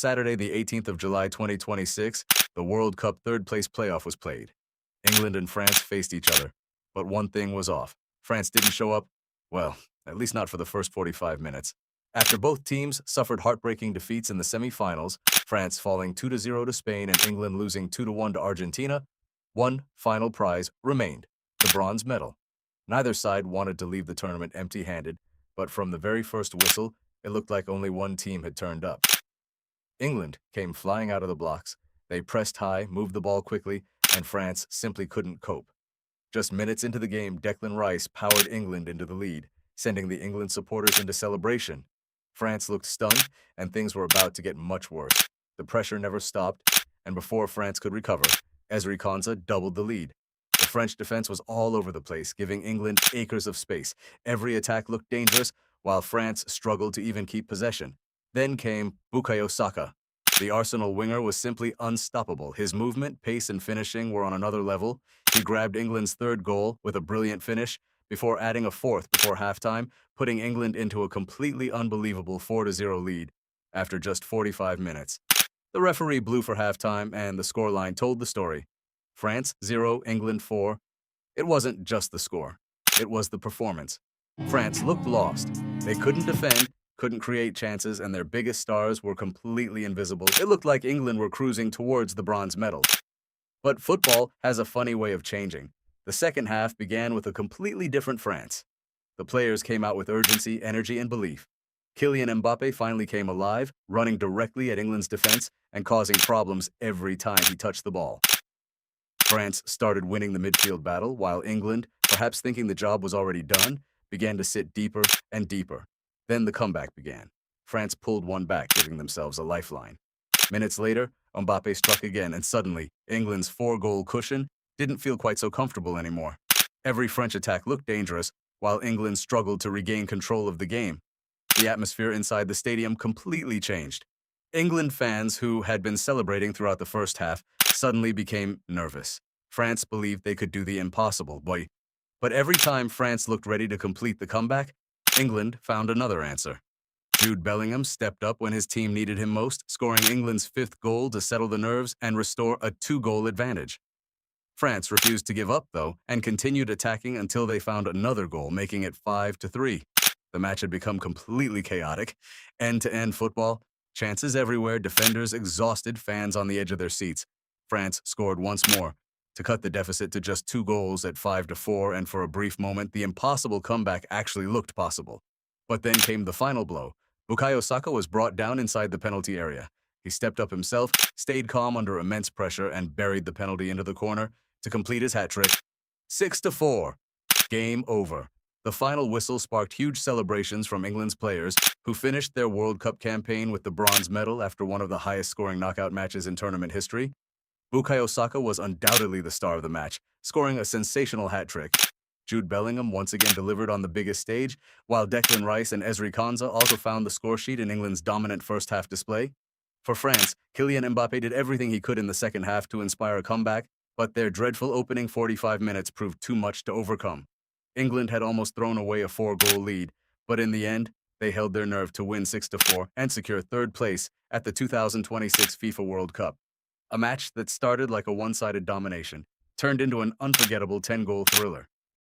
Saturday, the 18th of July 2026, the World Cup third-place playoff was played. England and France faced each other, but one thing was off. France didn't show up, well, at least not for the first 45 minutes. After both teams suffered heartbreaking defeats in the semi-finals, France falling 2-0 to Spain and England losing 2-1 to Argentina, one final prize remained, the bronze medal. Neither side wanted to leave the tournament empty-handed, but from the very first whistle, it looked like only one team had turned up. England came flying out of the blocks. They pressed high, moved the ball quickly, and France simply couldn't cope. Just minutes into the game, Declan Rice powered England into the lead, sending the England supporters into celebration. France looked stunned, and things were about to get much worse. The pressure never stopped, and before France could recover, Ezri Konsa doubled the lead. The French defense was all over the place, giving England acres of space. Every attack looked dangerous, while France struggled to even keep possession. Then came Bukayo Saka. The Arsenal winger was simply unstoppable. His movement, pace, and finishing were on another level. He grabbed England's third goal with a brilliant finish before adding a fourth before halftime, putting England into a completely unbelievable 4-0 lead after just 45 minutes. The referee blew for halftime, and the scoreline told the story. France 0, England 4. It wasn't just the score. It was the performance. France looked lost. They couldn't defend, couldn't create chances, and their biggest stars were completely invisible. It looked like England were cruising towards the bronze medal. But football has a funny way of changing. The second half began with a completely different France. The players came out with urgency, energy, and belief. Kylian Mbappe finally came alive, running directly at England's defense and causing problems every time he touched the ball. France started winning the midfield battle, while England, perhaps thinking the job was already done, began to sit deeper and deeper. Then the comeback began. France pulled one back, giving themselves a lifeline. Minutes later, Mbappe struck again, and suddenly, England's 4-goal cushion didn't feel quite so comfortable anymore. Every French attack looked dangerous, while England struggled to regain control of the game. The atmosphere inside the stadium completely changed. England fans, who had been celebrating throughout the first half, suddenly became nervous. France believed they could do the impossible, but every time France looked ready to complete the comeback, England found another answer. Jude Bellingham stepped up when his team needed him most, scoring England's 5th goal to settle the nerves and restore a 2-goal advantage. France refused to give up, though, and continued attacking until they found another goal, making it 5-3. The match had become completely chaotic. End-to-end football, chances everywhere, defenders exhausted, fans on the edge of their seats. France scored once more to cut the deficit to just 2 goals at 5-4, and for a brief moment, the impossible comeback actually looked possible. But then came the final blow. Bukayo Saka was brought down inside the penalty area. He stepped up himself, stayed calm under immense pressure, and buried the penalty into the corner to complete his hat-trick. 6-4. Game over. The final whistle sparked huge celebrations from England's players, who finished their World Cup campaign with the bronze medal after one of the highest-scoring knockout matches in tournament history. Bukayo Saka was undoubtedly the star of the match, scoring a sensational hat-trick. Jude Bellingham once again delivered on the biggest stage, while Declan Rice and Ezri Konsa also found the scoresheet in England's dominant first-half display. For France, Kylian Mbappe did everything he could in the second half to inspire a comeback, but their dreadful opening 45 minutes proved too much to overcome. England had almost thrown away a 4-goal lead, but in the end, they held their nerve to win 6-4 and secure third place at the 2026 FIFA World Cup. A match that started like a one-sided domination turned into an unforgettable 10-goal thriller.